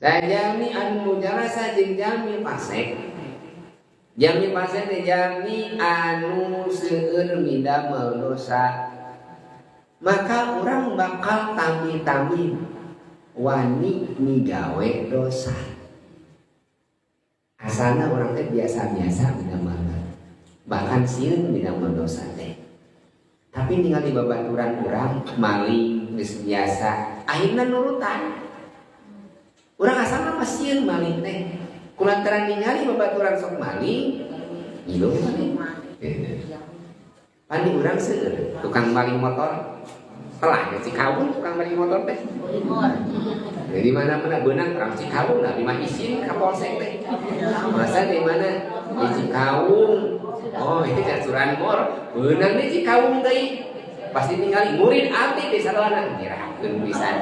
Jalmi anu mujalasa jeung jalmi fasik. Jalmi fasik teh jalmi anu seueur midamel dosa. Maka orang bakal tami-tami wani migawe dosa. Asalna orang teh biasa-biasa midamel. Bahkan sieun midamel dosa teh. Tapi ningali babaturan urang maling geus biasa, akhirna nurutan. Urang asalna mah sieun maling teh. Kulantaran ningali babaturan sok maling, ilung maling. Pani urang seueur tukang maling motor. Telah Cikawung tukang maling motor teh. Di mana-mana beunang orang Cikawung lah, di mah izin ka polsek teh. Masa di mana? Di Cikawung. Oh, itu Curanmor. Beunang di Cikawung deui. Pasti ningali murid abdi di salana nyerahkeun pisan.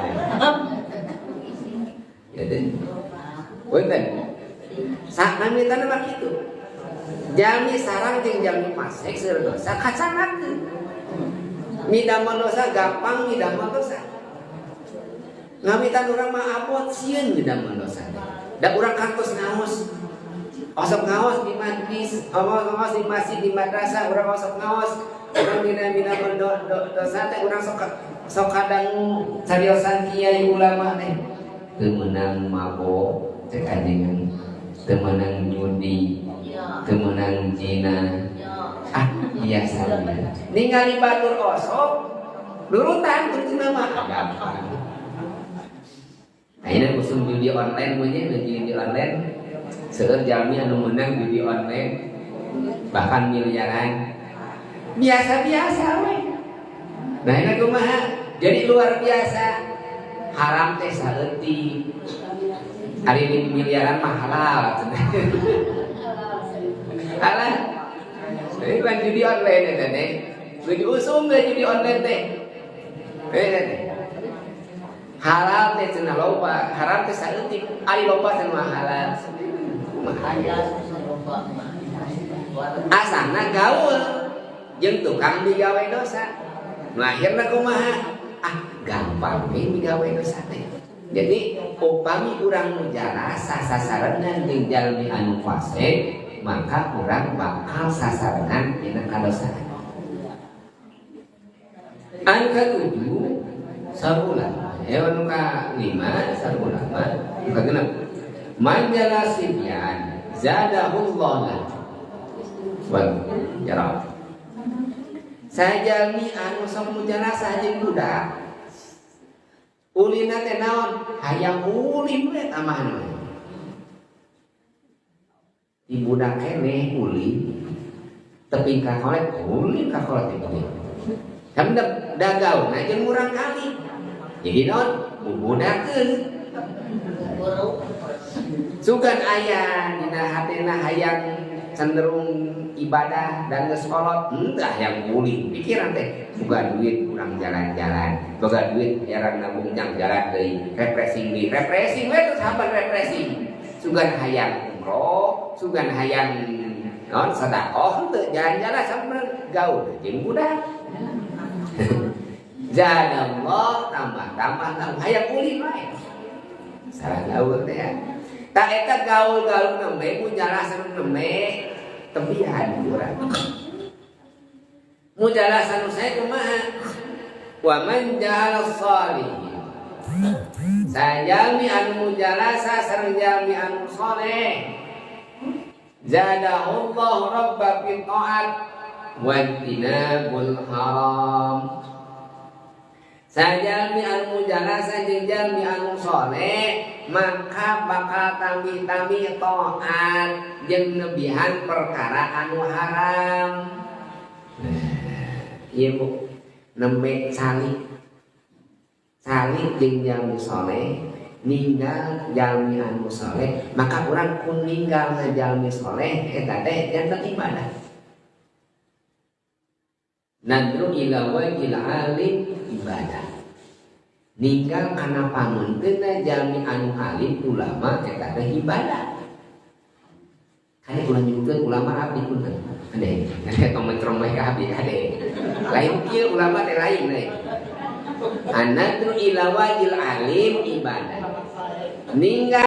Ya deh. Punten. Saknamitana mah kitu. Jalmi sarang jeung jalmi fasik seueur dosa kacangakeun. Midamel dosa gampang midamel dosa. Ngamitan urang mah abot sieun midamel dosa. Da urang kantos ngaos. Osok ngaos di majlis, ngaos di masjid di madrasah, urang osok ngaos. Urang midamel dosa teh urang sok kadang cariosan kiai ulama teh. Teu meunang mabok, cek ajengan. Teu meunang judi, teu meunang zina. Biasa aja. Ningali batur osok, nurutan kuncina mah gampang. Ayeuna kusum judi online mah nya judi online. Seueur jalmi anu meunang judi online bahkan miliaran. Biasa-biasa we. Nah ini kumaha? Jadi luar biasa. Haram teh saeutik. Ari ini miliaran mah halal. Halal. Ini kan judi online ya teh. Jadi usum ge judi online teh. Halal teh cenah loba, haram teh saeutik. Ari loba teh mah halal. Asalna gaul jeung tukang digawe dosa. Lahirna kumaha? Gampang we digawe dosa teh. Jadi upami urang mujalasa sasareunna jeung jalmi anu fasik, maka urang bakal sasareungan dina kadosaan. Anu katujuh sarula, anu ka-5 sarula, anu ka-6 manjalasibyan zadahullah wal jarah. Sajalmi anu sok mujalasah jeung budak. Ulina teh naon? Hayang ulin we tamahna. Di budak keneh ulin. Teping ka kolek ulin ka kolek teh. Kan dagauna jeung urang kali. Jadi naon? Bubudakeun. Sugan aya dina hatena hayang cenderung ibadah dan geus kolot, entah yang ulin pikiran teh boga duit urang jalan-jalan, boga duit jarang nabung jang jalan deui, refreshing we terus hapan refreshing. Sugan hayang umroh, sugan hayang naon sedekah teu jalan-jalan sampeun gaul jeung budak. Jadallah tambah hayang ulin wae. Salah gaul teh. Tak eta gaul-gaul nembe mujalasan nembe tebihan urang. Mujalasan saya kumaha? Wa man ja'ala shalih. Sajalmi anu mujalasa sareng jalmi anu saleh. Zadahullahu rabba fil ta'at wa tinabul haram. Sajalmi anu mujalasa jeung jalmi anu saleh, maka bakal tami-tami taat jeung nebihan perkara anu haram. Ieu Bu, nembe calik jeung jalmi saleh, ninggal jalmi anu saleh, maka urang kun ninggalna jalmi saleh eta teh janten ibadah. Nadru ila wajil alim ibadah. Ninggal kana pamunteunna jalmi anu alim ulama eta teh ibadah. Kade ulah nyebutkeun ulama abdi punten. Ade, tong mentromeh ka abdi ade. Lain kieu ulama teh lain deui. Anadru ila wajil alim ibadah. Ninggal